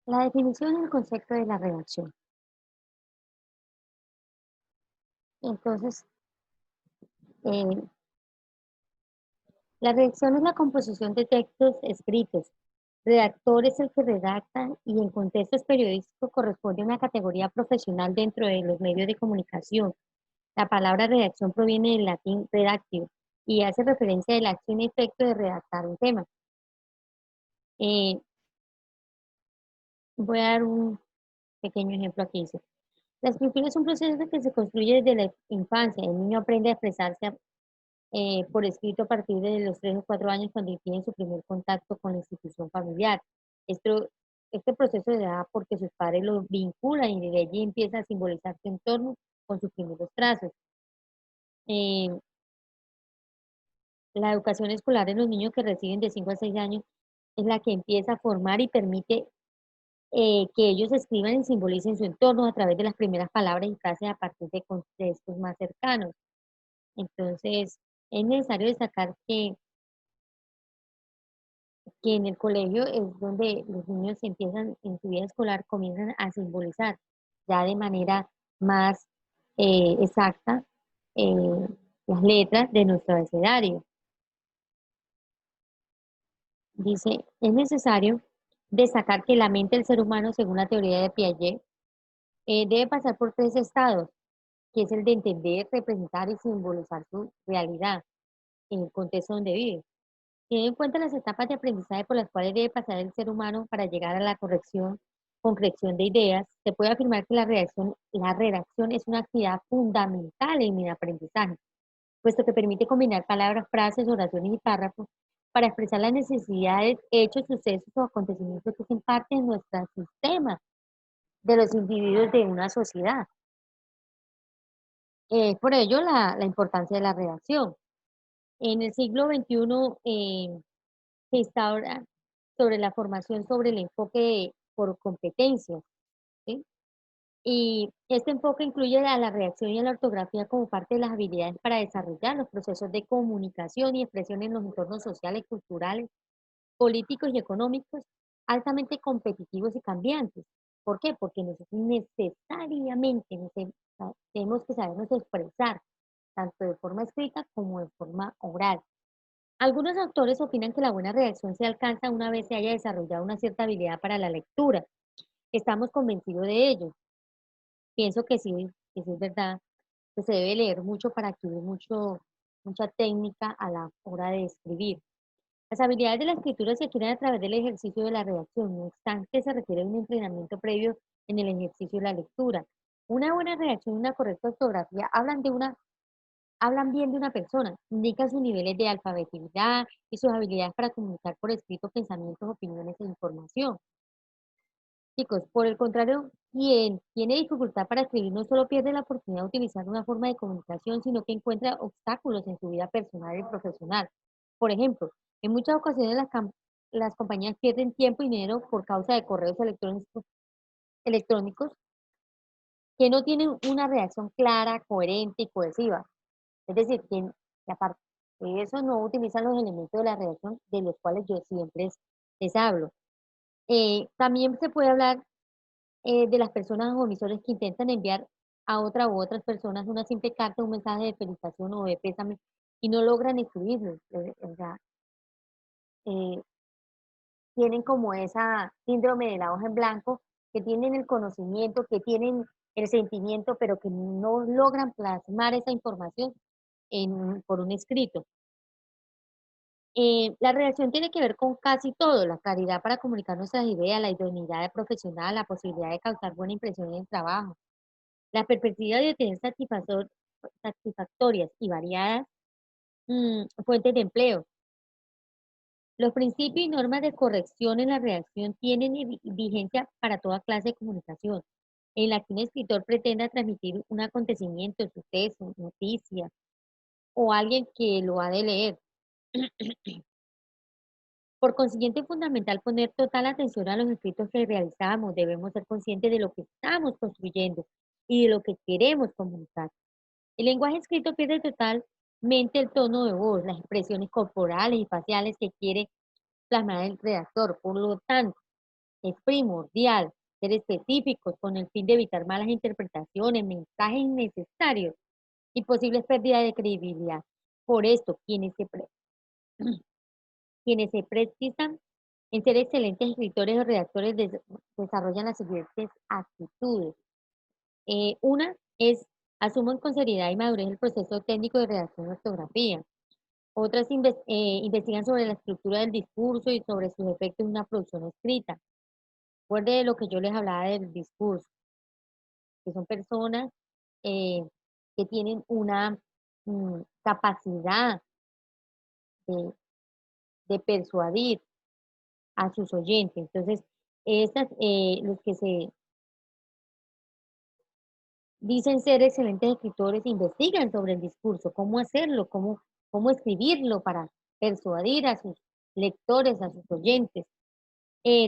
La definición y el concepto de la redacción. Entonces, eh, la redacción es la composición de textos escritos. Redactor es el que redacta y en contextos periodísticos corresponde a una categoría profesional dentro de los medios de comunicación. La palabra redacción proviene del latín redactio y hace referencia a la acción y efecto de redactar un tema. Eh, Voy a dar un pequeño ejemplo aquí. Dice, la escritura es un proceso que se construye desde la infancia. El niño aprende a expresarse por escrito a partir de los 3 o 4 años cuando tiene su primer contacto con la institución familiar. Esto, este proceso se da porque sus padres lo vinculan y de allí empieza a simbolizar su entorno con sus primeros trazos. Eh, la educación escolar en los niños que reciben de 5 a 6 años es la que empieza a formar y permite que ellos escriban y simbolicen su entorno a través de las primeras palabras y frases a partir de contextos más cercanos. Entonces, es necesario destacar que en el colegio es donde los niños empiezan, en su vida escolar, comienzan a simbolizar ya de manera más exacta eh, las letras de nuestro abecedario. Dice, es necesario destacar que la mente del ser humano, según la teoría de Piaget, debe pasar por 3 estados, que es el de entender, representar y simbolizar su realidad en el contexto donde vive. Teniendo en cuenta las etapas de aprendizaje por las cuales debe pasar el ser humano para llegar a la concreción de ideas, se puede afirmar que la redacción es una actividad fundamental en el aprendizaje, puesto que permite combinar palabras, frases, oraciones y párrafos para expresar las necesidades, hechos, sucesos o acontecimientos que hacen parte de nuestro sistema, de los individuos de una sociedad. Por ello, la importancia de la redacción. En el siglo XXI, se instaura sobre la formación sobre el enfoque por competencias, ¿sí? Y este enfoque incluye a la redacción y a la ortografía como parte de las habilidades para desarrollar los procesos de comunicación y expresión en los entornos sociales, culturales, políticos y económicos altamente competitivos y cambiantes. ¿Por qué? Porque nosotros necesariamente tenemos que sabernos expresar, tanto de forma escrita como de forma oral. Algunos autores opinan que la buena redacción se alcanza una vez se haya desarrollado una cierta habilidad para la lectura. Estamos convencidos de ello. Pienso que sí es verdad, que se debe leer mucho para adquirir mucha técnica a la hora de escribir. Las habilidades de la escritura se adquieren a través del ejercicio de la redacción, no obstante, se requiere un entrenamiento previo en el ejercicio de la lectura. Una buena redacción y una correcta ortografía hablan bien de una persona, indican sus niveles de alfabeticidad y sus habilidades para comunicar por escrito pensamientos, opiniones e información. Chicos, por el contrario, quien tiene dificultad para escribir no solo pierde la oportunidad de utilizar una forma de comunicación, sino que encuentra obstáculos en su vida personal y profesional. Por ejemplo, en muchas ocasiones las compañías pierden tiempo y dinero por causa de correos electrónicos que no tienen una redacción clara, coherente y cohesiva. Es decir, que aparte de eso no utilizan los elementos de la redacción de los cuales yo siempre les hablo. También se puede hablar de las personas o emisores que intentan enviar a otra u otras personas una simple carta, un mensaje de felicitación o de pésame y no logran escribirlo. O sea, eh, tienen como esa síndrome de la hoja en blanco, que tienen el conocimiento, que tienen el sentimiento, pero que no logran plasmar esa información por un escrito. La redacción tiene que ver con casi todo, la claridad para comunicar nuestras ideas, la idoneidad de profesional, la posibilidad de causar buena impresión en el trabajo, la perspectiva de tener satisfactorias y variadas fuentes de empleo. Los principios y normas de corrección en la redacción tienen vigencia para toda clase de comunicación, en la que un escritor pretenda transmitir un acontecimiento, suceso, noticia o alguien que lo ha de leer. Por consiguiente, es fundamental poner total atención a los escritos que realizamos. Debemos ser conscientes de lo que estamos construyendo y de lo que queremos comunicar. El lenguaje escrito pierde totalmente el tono de voz, las expresiones corporales y faciales que quiere plasmar el redactor. Por lo tanto, Es primordial ser específicos con el fin de evitar malas interpretaciones, mensajes innecesarios y posibles pérdidas de credibilidad. Por esto, quienes se precisan en ser excelentes escritores o redactores desarrollan las siguientes actitudes. Una es asuman con seriedad y madurez el proceso técnico de redacción de ortografía. Otras investigan sobre la estructura del discurso y sobre sus efectos en una producción escrita. Recuerde de lo que yo les hablaba del discurso, que son personas eh, que tienen una capacidad de, de persuadir a sus oyentes. Entonces, los que se dicen ser excelentes escritores investigan sobre el discurso, cómo hacerlo, cómo escribirlo para persuadir a sus lectores, a sus oyentes.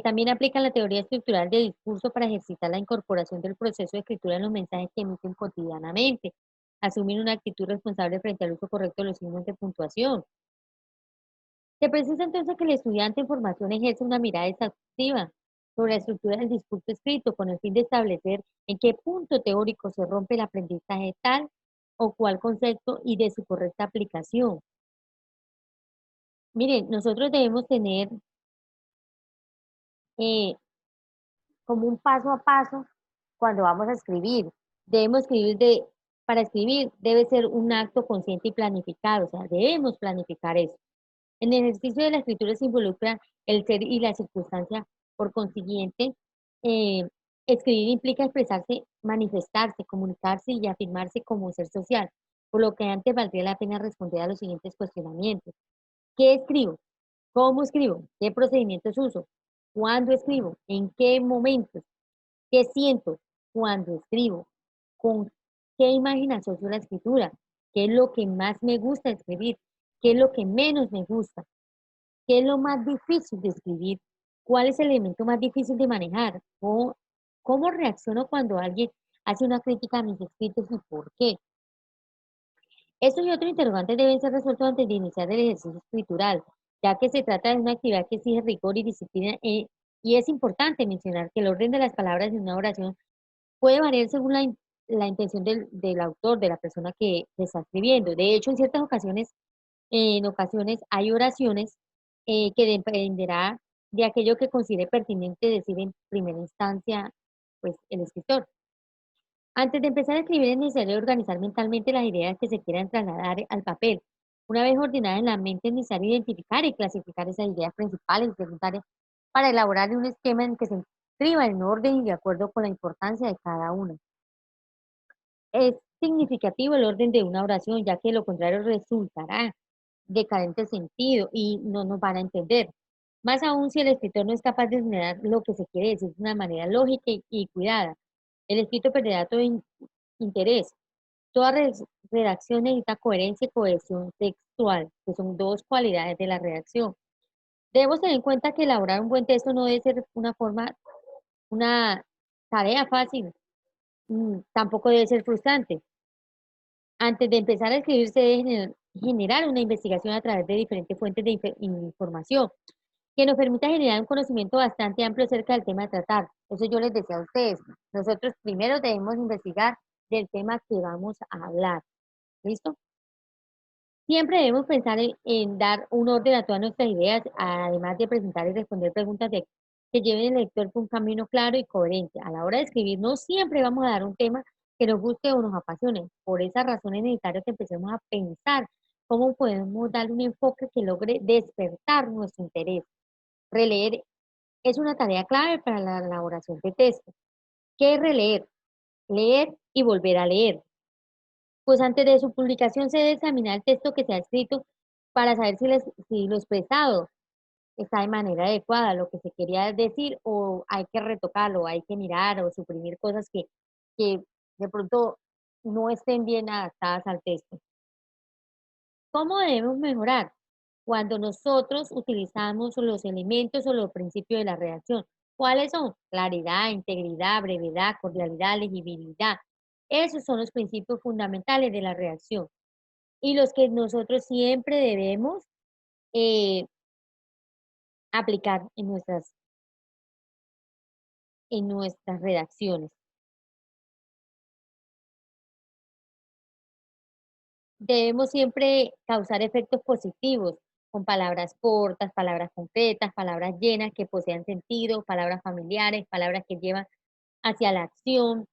También aplican la teoría estructural de discurso para ejercitar la incorporación del proceso de escritura en los mensajes que emiten cotidianamente. Asumir una actitud responsable frente al uso correcto de los signos de puntuación. Se precisa entonces que el estudiante en formación ejerce una mirada exhaustiva sobre la estructura del discurso escrito con el fin de establecer en qué punto teórico se rompe el aprendizaje tal o cual concepto y de su correcta aplicación. Miren, nosotros debemos tener eh, como un paso a paso cuando vamos a escribir. Debemos para escribir debe ser un acto consciente y planificado, o sea, debemos planificar eso. En el ejercicio de la escritura se involucra el ser y la circunstancia, por consiguiente, eh, escribir implica expresarse, manifestarse, comunicarse y afirmarse como ser social, por lo que antes valdría la pena responder a los siguientes cuestionamientos. ¿Qué escribo? ¿Cómo escribo? ¿Qué procedimientos uso? ¿Cuándo escribo? ¿En qué momentos? ¿Qué siento cuando escribo? ¿Con qué imagen asocio la escritura? ¿Qué es lo que más me gusta escribir? ¿Qué es lo que menos me gusta? ¿Qué es lo más difícil de escribir? ¿Cuál es el elemento más difícil de manejar? ¿Cómo reacciono cuando alguien hace una crítica a mis escritos y por qué? Estos y otros interrogantes deben ser resueltos antes de iniciar el ejercicio escritural, ya que se trata de una actividad que exige rigor y disciplina, y es importante mencionar que el orden de las palabras en una oración puede variar según la intención del autor, de la persona que está escribiendo. De hecho, en ocasiones hay oraciones que dependerá de aquello que considere pertinente decir en primera instancia, pues, el escritor. Antes de empezar a escribir es necesario organizar mentalmente las ideas que se quieran trasladar al papel. Una vez ordenadas en la mente es necesario identificar y clasificar esas ideas principales y secundarias para elaborar un esquema en que se escriba en orden y de acuerdo con la importancia de cada una. Es significativo el orden de una oración, ya que lo contrario resultará de carente sentido y no nos van a entender. Más aún si el escritor no es capaz de generar lo que se quiere decir de una manera lógica y cuidada. El escrito perderá todo interés. Toda redacción necesita coherencia y cohesión textual, que son dos cualidades de la redacción. Debemos tener en cuenta que elaborar un buen texto no debe ser una tarea fácil, tampoco debe ser frustrante. Antes de empezar a escribir, se debe generar una investigación a través de diferentes fuentes de información que nos permita generar un conocimiento bastante amplio acerca del tema a tratar. Eso yo les decía a ustedes. Nosotros primero debemos investigar del tema que vamos a hablar. ¿Listo? Siempre debemos pensar en dar un orden a todas nuestras ideas, además de presentar y responder preguntas que lleven al lector por un camino claro y coherente. A la hora de escribir, no siempre vamos a dar un tema que nos guste o nos apasione. Por esa razón es necesario que empecemos a pensar cómo podemos darle un enfoque que logre despertar nuestro interés. Releer es una tarea clave para la elaboración de texto. ¿Qué es releer? Leer y volver a leer. Pues antes de su publicación se debe examinar el texto que se ha escrito para saber si lo expresado está de manera adecuada, lo que se quería decir, o hay que retocarlo, hay que mirar o suprimir cosas que de pronto no estén bien adaptadas al texto. ¿Cómo debemos mejorar? Cuando nosotros utilizamos los elementos o los principios de la redacción. ¿Cuáles son? Claridad, integridad, brevedad, cordialidad, legibilidad. Esos son los principios fundamentales de la redacción y los que nosotros siempre debemos eh, aplicar en nuestras redacciones. Debemos siempre causar efectos positivos con palabras cortas, palabras concretas, palabras llenas que posean sentido, palabras familiares, palabras que llevan hacia la acción,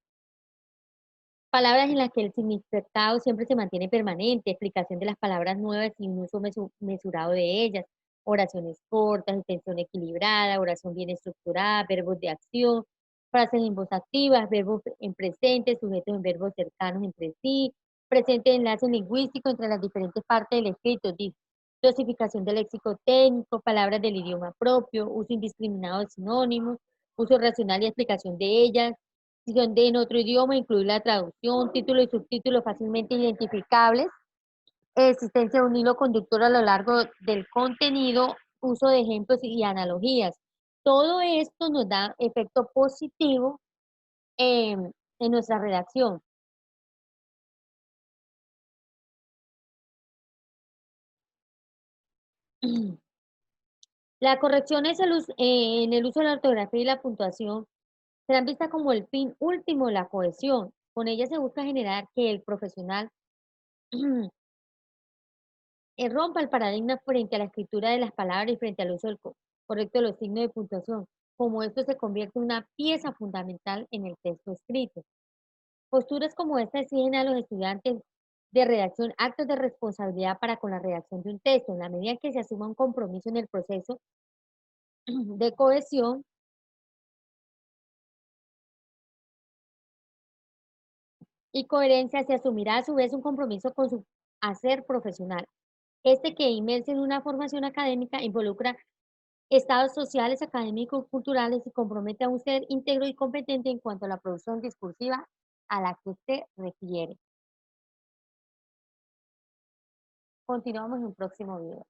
palabras en las que el significado siempre se mantiene permanente, explicación de las palabras nuevas y un uso mesurado de ellas, oraciones cortas, intención equilibrada, oración bien estructurada, verbos de acción, frases en voz activa, verbos en presente, sujetos en verbos cercanos entre sí, presente enlace lingüístico entre las diferentes partes del escrito, dosificación del léxico técnico, palabras del idioma propio, uso indiscriminado de sinónimos, uso racional y explicación de ellas, si son en otro idioma, incluir la traducción, título y subtítulos fácilmente identificables, existencia de un hilo conductor a lo largo del contenido, uso de ejemplos y analogías. Todo esto nos da efecto positivo en nuestra redacción. La corrección es en el uso de la ortografía y la puntuación serán vistas como el fin último de la cohesión. Con ella se busca generar que el profesional rompa el paradigma frente a la escritura de las palabras y frente al uso correcto de los signos de puntuación, como esto se convierte en una pieza fundamental en el texto escrito. Posturas como esta exigen a los estudiantes de redacción actos de responsabilidad para con la redacción de un texto, en la medida en que se asuma un compromiso en el proceso de cohesión y coherencia, se asumirá a su vez un compromiso con su hacer profesional. Este que inmerso en una formación académica involucra estados sociales, académicos, culturales y compromete a un ser íntegro y competente en cuanto a la producción discursiva a la que se refiere. Continuamos en un próximo video.